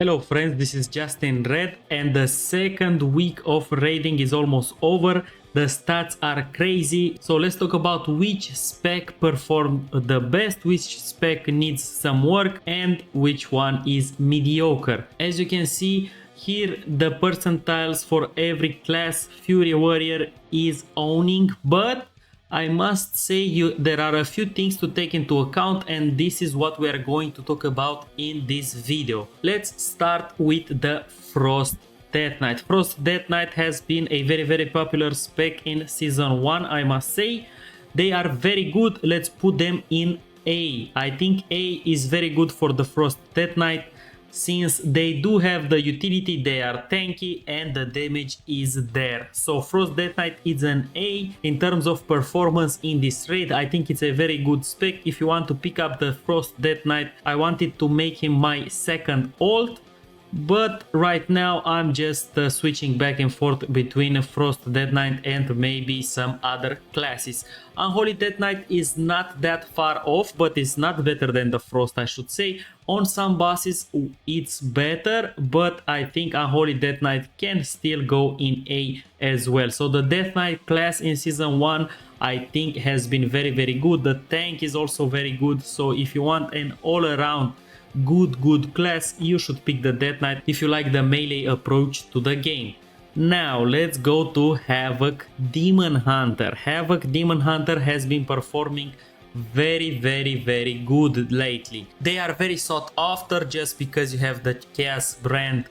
Hello friends, this is Justin Red and the second week of raiding is almost over. The stats are crazy, so let's talk about which spec performed the best, which spec needs some work and which one is mediocre. As you can see here, the percentiles for every class Fury Warrior is owning, but I must say there are a few things to take into account, and this is what we are going to talk about in this video. Let's start with the Frost Death Knight. Frost Death Knight has been a very popular spec in season 1, I must say. They are very good. Let's put them in A. I think A is very good for the Frost Death Knight, since they do have the utility, they are tanky and the damage is there. So Frost Death Knight is an A. In terms of performance in this raid, I think it's a very good spec. If you want to pick up the Frost Death Knight, I wanted to make him my second ult, but right now I'm just switching back and forth between Frost Death Knight and maybe some other classes. Unholy Death Knight is not that far off, but it's not better than the Frost, I should say. On some bosses it's better, but I think Unholy Death Knight can still go in A as well. So the Death Knight class in season 1 I think has been very good. The tank is also very good, so if you want an all-around good class, you should pick the Death Knight if you like the melee approach to the game. Now let's go to Havoc Demon Hunter. Havoc Demon Hunter has been performing very good lately. They are very sought after just because you have the Chaos brand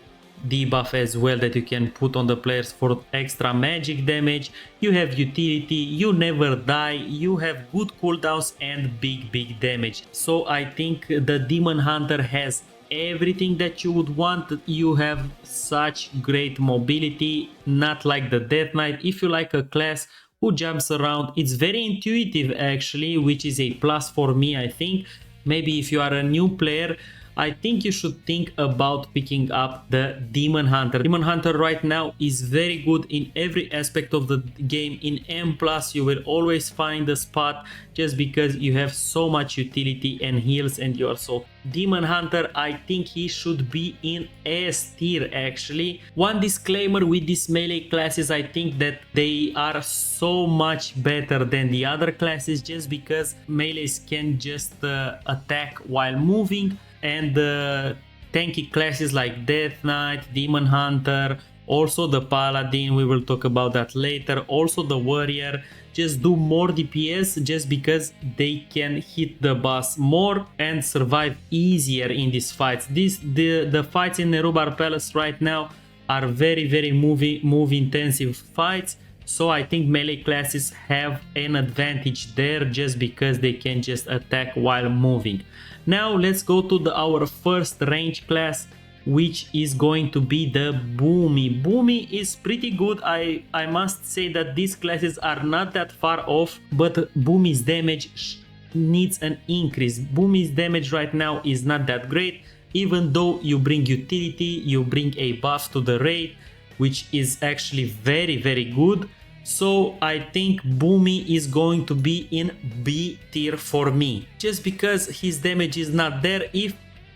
debuff as well that you can put on the players for extra magic damage. You have utility, you never die, you have good cooldowns and big damage. So I think the Demon Hunter has everything that you would want. You have such great mobility, not like the Death Knight. If you like a class who jumps around, it's very intuitive actually, which is a plus for me. I think maybe if you are a new player, I think you should think about picking up the Demon Hunter. Demon Hunter right now is very good in every aspect of the game. In M+, you will always find a spot just because you have so much utility and heals and you are so... Demon Hunter, I think he should be in S tier actually. One disclaimer with these melee classes, I think that they are so much better than the other classes just because melees can just attack while moving, and the tanky classes like Death Knight, Demon Hunter, also the Paladin, we will talk about that later, also the Warrior, just do more DPS just because they can hit the boss more and survive easier in these fights. The fights in Nerub-Ar Palace right now are very move intensive fights, so I think melee classes have an advantage there just because they can just attack while moving. Now let's go to our first range class, which is going to be the Boomy. Boomy is pretty good. I must say that these classes are not that far off, but Boomy's damage needs an increase. Boomy's damage right now is not that great, even though you bring utility, you bring a buff to the raid, which is actually very good. So I think Boomy is going to be in B tier for me, just because his damage is not there. If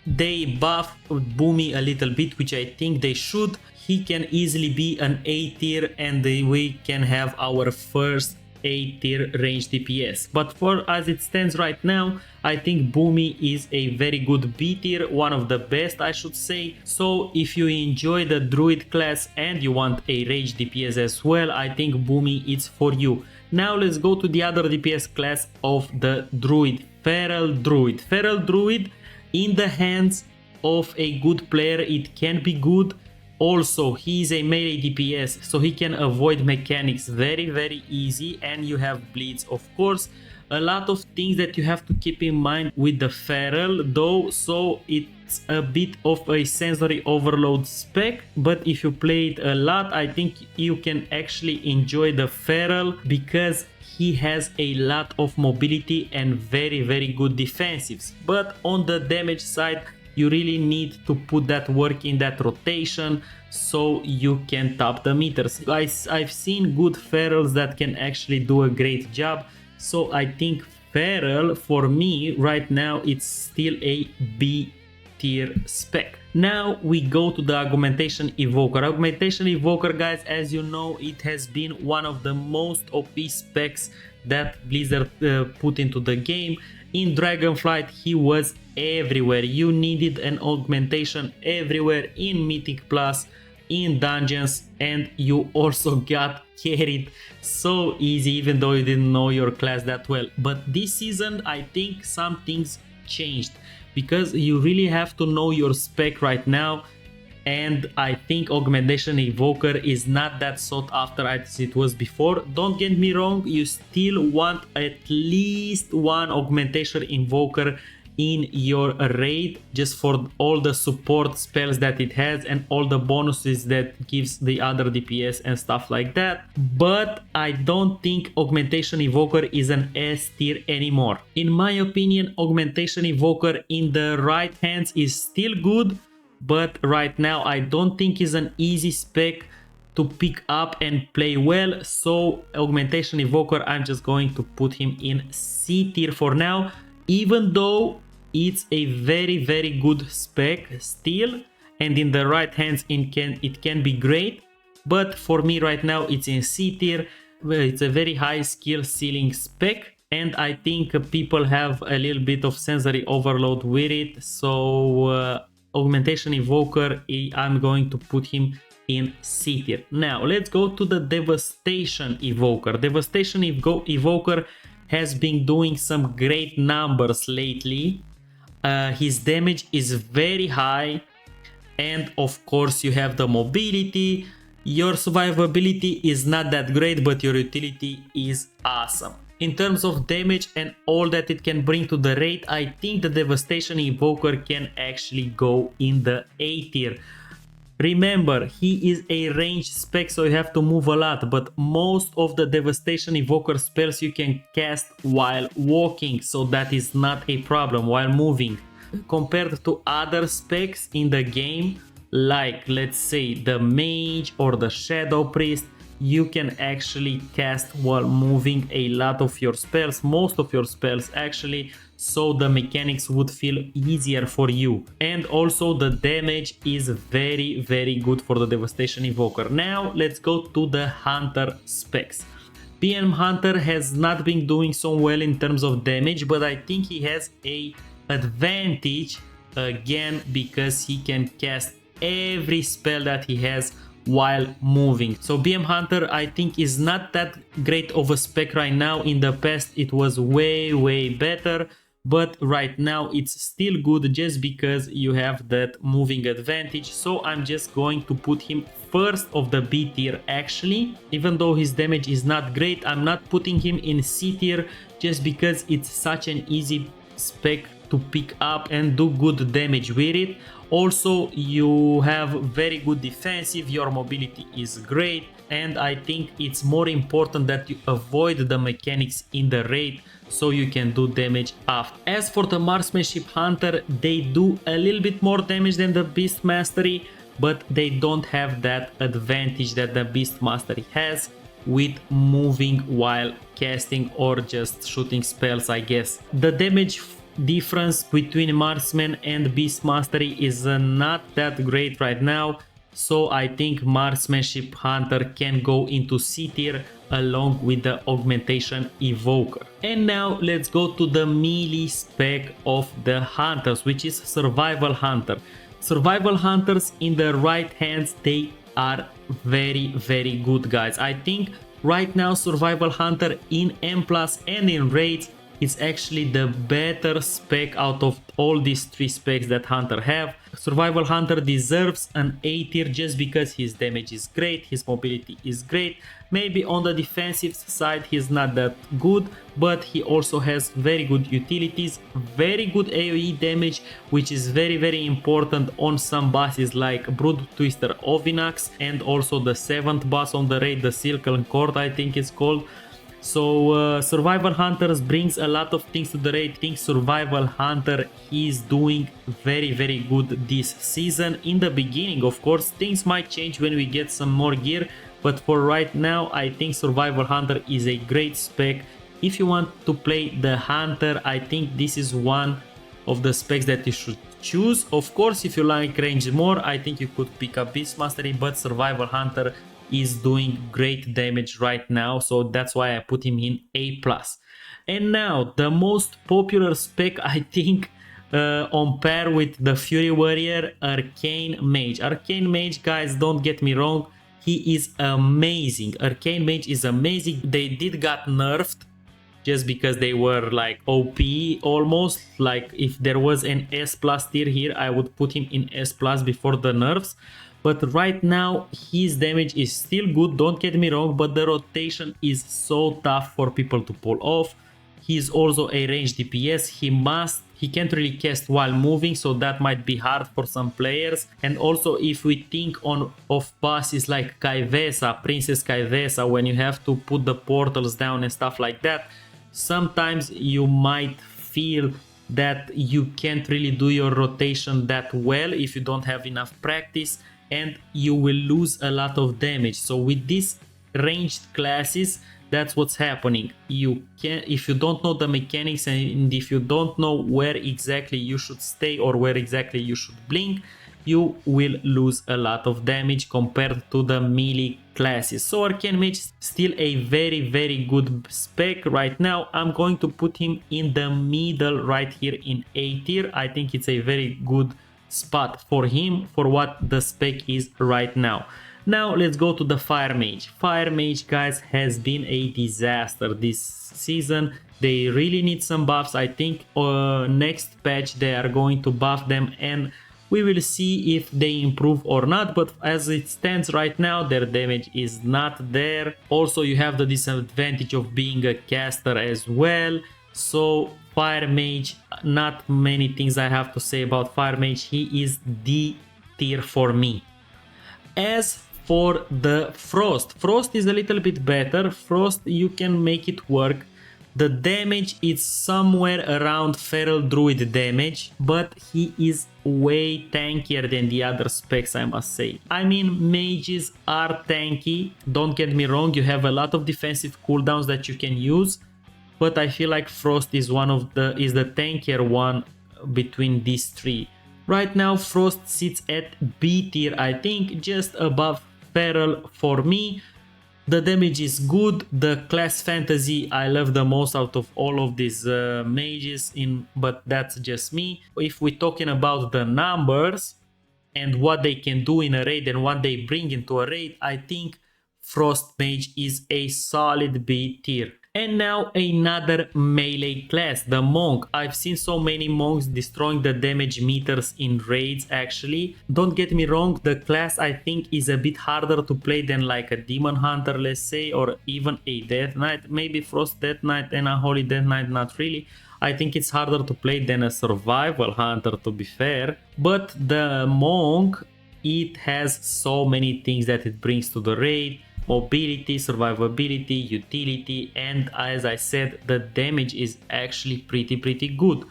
they buff Boomy a little bit, which I think they should, he can easily be an A tier and we can have our first A tier range DPS. But for as it stands right now, I think Boomy is a very good B tier, one of the best I should say. So if you enjoy the Druid class and you want a range DPS as well, I think Boomy is for you. Now let's go to the other DPS class of the Druid, Feral Druid. Feral Druid, in the hands of a good player, it can be good. Also, he is a melee DPS, so he can avoid mechanics very easy, and you have bleeds, of course. A lot of things that you have to keep in mind with the Feral though, so it's a bit of a sensory overload spec, but if you play it a lot, I think you can actually enjoy the Feral because he has a lot of mobility and very good defensives. But on the damage side, you really need to put that work in that rotation so you can top the meters. I've seen good Ferals that can actually do a great job, so I think Feral for me right now it's still a B tier spec. Now we go to the Augmentation Evoker. Augmentation Evoker, guys, as you know, it has been one of the most OP specs that Blizzard put into the game. In Dragonflight, he was everywhere. You needed an augmentation everywhere in Mythic Plus, in dungeons, and you also got carried so easy even though you didn't know your class that well. But this season I think some things changed because you really have to know your spec right now, and I think Augmentation Evoker is not that sought after as it was before. Don't get me wrong, you still want at least one Augmentation Evoker in your raid just for all the support spells that it has and all the bonuses that gives the other DPS and stuff like that. But I don't think Augmentation Evoker is an S tier anymore. In my opinion, Augmentation Evoker in the right hands is still good, but right now I don't think is an easy spec to pick up and play well. So Augmentation Evoker, I'm just going to put him in C tier for now, even though it's a very good spec still, and in the right hands it can be great, but for me right now it's in C tier. It's a very high skill ceiling spec, and I think people have a little bit of sensory overload with it. So Augmentation Evoker, I'm going to put him in C tier. Now let's go to the Devastation Evoker. Devastation Evoker has been doing some great numbers lately. His damage is very high, and of course you have the mobility. Your survivability is not that great, but your utility is awesome. In terms of damage and all that it can bring to the raid, I think the Devastation Evoker can actually go in the A tier. Remember, he is a range spec, so you have to move a lot, but most of the Devastation Evoker spells you can cast while walking, so that is not a problem while moving. Compared to other specs in the game, like let's say the Mage or the Shadow Priest, you can actually cast while moving a lot of your spells, most of your spells actually, so the mechanics would feel easier for you. And also the damage is very good for the Devastation Evoker. Now let's go to the Hunter specs. PM Hunter has not been doing so well in terms of damage, but I think he has a advantage again because he can cast every spell that he has while moving. So BM Hunter I think is not that great of a spec right now. In the past it was way better, but right now it's still good just because you have that moving advantage. So I'm just going to put him first of the B tier actually. Even though his damage is not great, I'm not putting him in C tier just because it's such an easy spec to pick up and do good damage with it. Also, you have very good defensive, your mobility is great, and I think it's more important that you avoid the mechanics in the raid so you can do damage after. As for the Marksmanship Hunter, they do a little bit more damage than the Beast Mastery, but they don't have that advantage that the Beast Mastery has with moving while casting or just shooting spells, I guess. The damage difference between Marksman and Beast Mastery is not that great right now, so I think Marksmanship Hunter can go into C tier along with the Augmentation Evoker. And now let's go to the melee spec of the Hunters, which is Survival Hunter. Survival Hunters in the right hands, they are very good, guys. I think right now Survival Hunter in M+ and in raids is actually the better spec out of all these three specs that Hunter have. Survival Hunter deserves an A tier just because his damage is great, his mobility is great. Maybe on the defensive side he's not that good, but he also has very good utilities, very good AoE damage, which is very important on some bosses like Brood Twister Ovinax, and also the 7th boss on the raid, the Silken Cord I think it's called. So Survival Hunters brings a lot of things to the raid. I think Survival Hunter is doing very good this season. In the beginning, of course, things might change when we get some more gear, but for right now I think Survival Hunter is a great spec. If you want to play the Hunter, I think this is one of the specs that you should choose. Of course, if you like range more, I think you could pick up Beast Mastery, but Survival Hunter is doing great damage right now, so that's why I put him in A+. And now, the most popular spec, I think, on par with the Fury Warrior, Arcane Mage. Arcane Mage, guys, don't get me wrong, he is amazing. Arcane Mage is amazing. They did got nerfed just because they were like OP almost. Like if there was an S+ tier here, I would put him in S+ before the nerfs. But right now his damage is still good, don't get me wrong, but the rotation is so tough for people to pull off. He's also a ranged DPS. He can't really cast while moving, so that might be hard for some players. And also if we think of bosses like Kaivesa, Princess Kaivesa, when you have to put the portals down and stuff like that, sometimes you might feel that you can't really do your rotation that well if you don't have enough practice, and you will lose a lot of damage. So with these ranged classes, that's what's happening. If you don't know the mechanics and if you don't know where exactly you should stay or where exactly you should blink, you will lose a lot of damage compared to the melee classes. So Arcane Mage is still a very good spec right now. I'm going to put him in the middle right here in A tier. I think it's a very good spot for him for what the spec is right now. Now let's go to the Fire Mage. Fire Mage, guys, has been a disaster this season. They really need some buffs. I think next patch they are going to buff them, and we will see if they improve or not, but as it stands right now, their damage is not there. Also, you have the disadvantage of being a caster as well. So Fire Mage, not many things I have to say about Fire Mage. He is D tier for me. As for the Frost, Frost is a little bit better. Frost, you can make it work. The damage is somewhere around Feral Druid damage, but he is way tankier than the other specs, I must say. I mean, mages are tanky, don't get me wrong, you have a lot of defensive cooldowns that you can use, but I feel like Frost is the tankier one between these three. Right now Frost sits at B tier, I think, just above Feral for me. The damage is good. The class fantasy I love the most out of all of these mages, but that's just me. If we're talking about the numbers and what they can do in a raid and what they bring into a raid, I think Frost Mage is a solid B tier. And now another melee class, the Monk. I've seen so many monks destroying the damage meters in raids actually. Don't get me wrong, the class I think is a bit harder to play than like a Demon Hunter, let's say, or even a Death Knight. Maybe Frost Death Knight and a Holy Death Knight, not really. I think it's harder to play than a Survival Hunter, to be fair. But the Monk, it has so many things that it brings to the raid. Mobility, survivability, utility, and as I said, the damage is actually pretty good.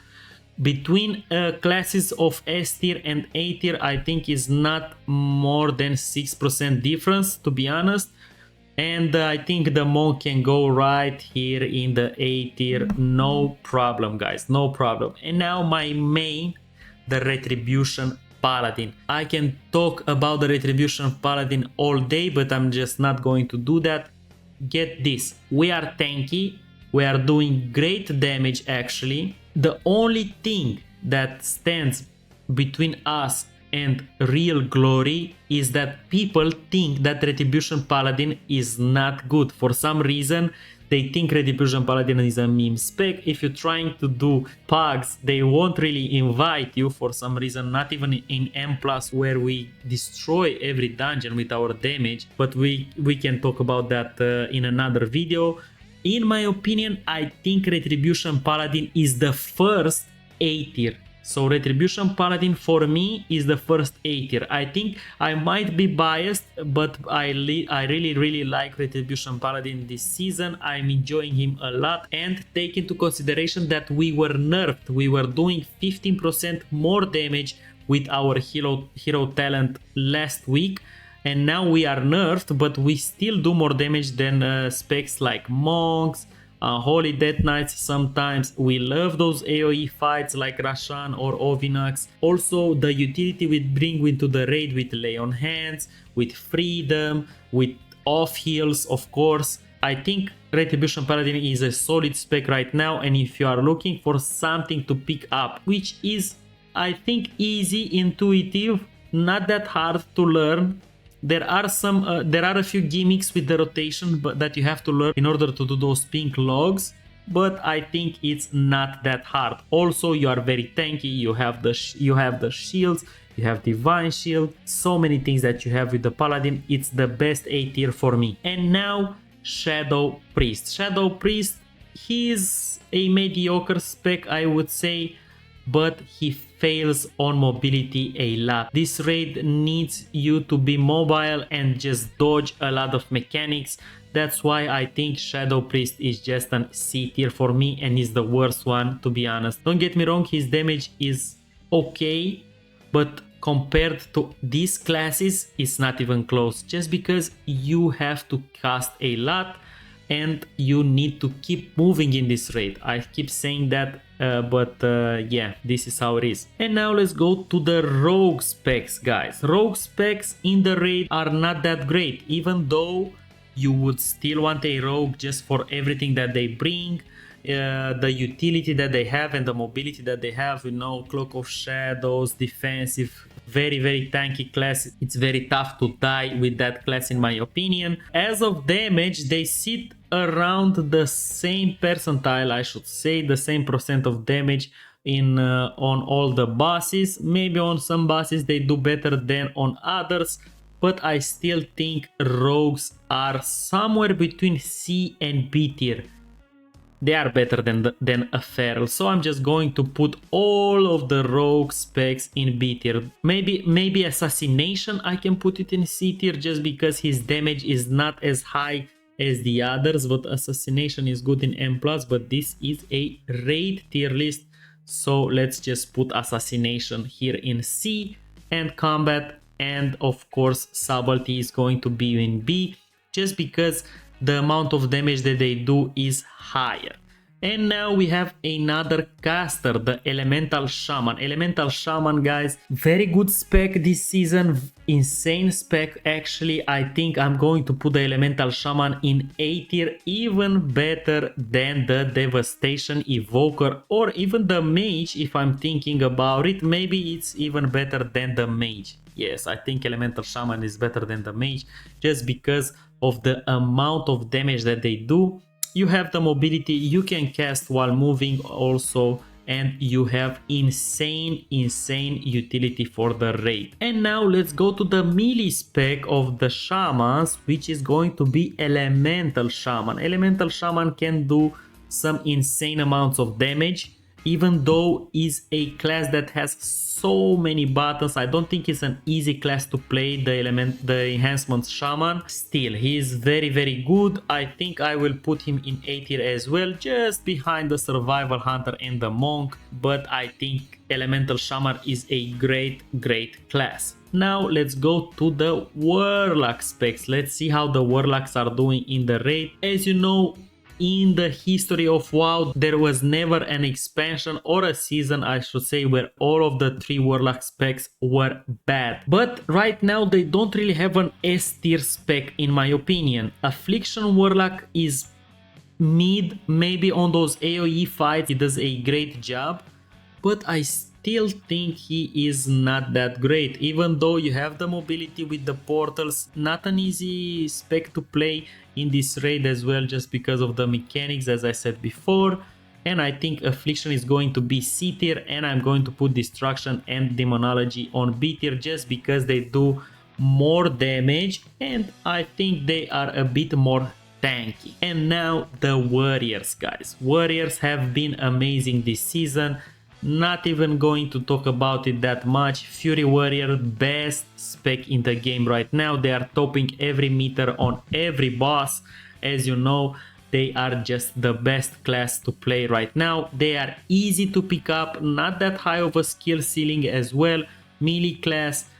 Between classes of S tier and A tier, I think is not more than 6% difference, to be honest. And I think the Monk can go right here in the A tier, no problem, guys, no problem. And now my main, the Retribution Paladin. I can talk about the Retribution Paladin all day, but I'm just not going to do that. Get this, we are tanky, we are doing great damage actually. The only thing that stands between us and real glory is that people think that Retribution Paladin is not good. For some reason they think Retribution Paladin is a meme spec. If you're trying to do pugs, they won't really invite you for some reason, not even in M+, where we destroy every dungeon with our damage, but we can talk about that in another video. In my opinion, I think Retribution Paladin is the first A tier. So Retribution Paladin for me is the first A tier. I think I might be biased, but I really like Retribution Paladin this season. I'm enjoying him a lot, and take into consideration that we were nerfed. We were doing 15% more damage with our hero talent last week, and now we are nerfed, but we still do more damage than specs like monks Holy Death Knights sometimes. We love those AoE fights like Rashan or Ovinax. Also the utility we bring into the raid with Lay on Hands, with Freedom, with off heals of course. I think Retribution Paladin is a solid spec right now, and if you are looking for something to pick up, which is I think easy, intuitive, not that hard to learn. There are a few gimmicks with the rotation that you have to learn in order to do those pink logs, but I think it's not that hard. Also, you are very tanky. You have the shields, you have Divine Shield, so many things that you have with the Paladin. It's the best A tier for me. And now Shadow Priest. Shadow Priest, he is a mediocre spec, I would say, but he fails on mobility a lot. This raid needs you to be mobile and just dodge a lot of mechanics. That's why I think Shadow Priest is just an C tier for me and is the worst one, to be honest. Don't get me wrong, his damage is okay, but compared to these classes, it's not even close, just because you have to cast a lot and you need to keep moving in this raid. I keep saying that, but yeah, this is how it is. And now let's go to the rogue specs, guys. Rogue specs in the raid are not that great, even though you would still want a rogue just for everything that they bring, the utility that they have and the mobility that they have, you know, Cloak of Shadows, defensive, very tanky class. It's very tough to die with that class in my opinion. As of damage, they sit around the same percentile, I should say, the same percent of damage in on all the bosses. Maybe on some bosses they do better than on others, but I still think rogues are somewhere between C and B tier. They are better than a feral, so I'm just going to put all of the rogue specs in B tier. Maybe assassination I can put it in C tier, just because his damage is not as high as the others, but assassination is good in M+, but this is a raid tier list, so let's just put assassination here in C, and combat and of course subtlety is going to be in B, just because the amount of damage that they do is higher. And now we have another caster, the Elemental Shaman. Elemental Shaman, guys, very good spec this season, insane spec actually. I think I'm going to put the Elemental Shaman in A tier, even better than the Devastation Evoker or even the Mage. If I'm thinking about it, maybe it's even better than the Mage. Yes, I think Elemental Shaman is better than the Mage, just because of the amount of damage that they do. You have the mobility, you can cast while moving also, and you have insane utility for the raid. And now let's go to the melee spec of the shamans, which is going to be Elemental Shaman. Elemental Shaman can do some insane amounts of damage, even though is a class that has so many buttons. I don't think it's an easy class to play, the Enhancement Shaman. Still, he is very good. I think I will put him in A tier as well, just behind the Survival Hunter and the Monk, but I think Elemental Shaman is a great class. Now let's go to the Warlock specs. Let's see how the Warlocks are doing in the raid. As you know, in the history of WoW, there was never an expansion or a season, I should say, where all of the 3 Warlock specs were bad. But right now they don't really have an S tier spec in my opinion. Affliction Warlock is mid, maybe on those AoE fights he does a great job, but I still think he is not that great, even though you have the mobility with the portals. Not an easy spec to play in this raid as well, just because of the mechanics, as I said before. And I think Affliction is going to be C tier, and I'm going to put Destruction and Demonology on B tier, just because they do more damage and I think they are a bit more tanky. And now the Warriors, guys. Warriors have been amazing this season. Not even going to talk about it that much. Fury Warrior, best spec in the game right now. They are topping every meter on every boss. As you know, they are just the best class to play right now. They are easy to pick up, not that high of a skill ceiling as well. Melee class,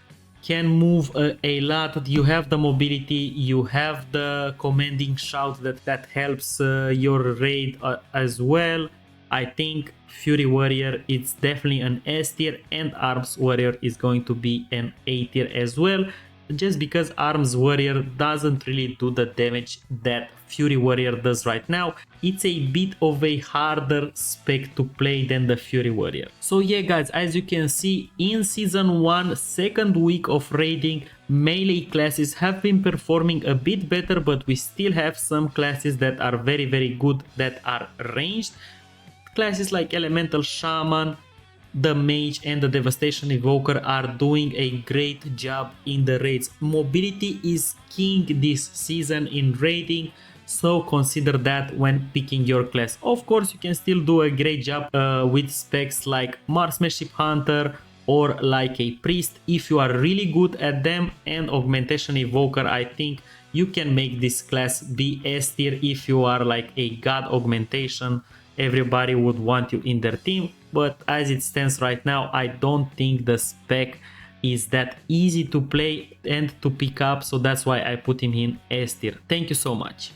can move a lot. You have the mobility, you have the commanding shout that helps your raid as well. I think Fury Warrior it's definitely an S tier, and Arms Warrior is going to be an A tier as well, just because Arms Warrior doesn't really do the damage that Fury Warrior does right now. It's a bit of a harder spec to play than the Fury Warrior. So yeah guys, as you can see, in season 1, second week of raiding, melee classes have been performing a bit better, but we still have some classes that are very good that are ranged. Classes like Elemental Shaman, the Mage and the Devastation Evoker are doing a great job in the raids. Mobility is king this season in raiding, so consider that when picking your class. Of course, you can still do a great job with specs like Marksmanship Hunter or like a Priest if you are really good at them, and Augmentation Evoker. I think you can make this class be S tier if you are like a god augmentation. Everybody would want you in their team, but as it stands right now, I don't think the spec is that easy to play and to pick up, so that's why I put him in S tier. Thank you so much.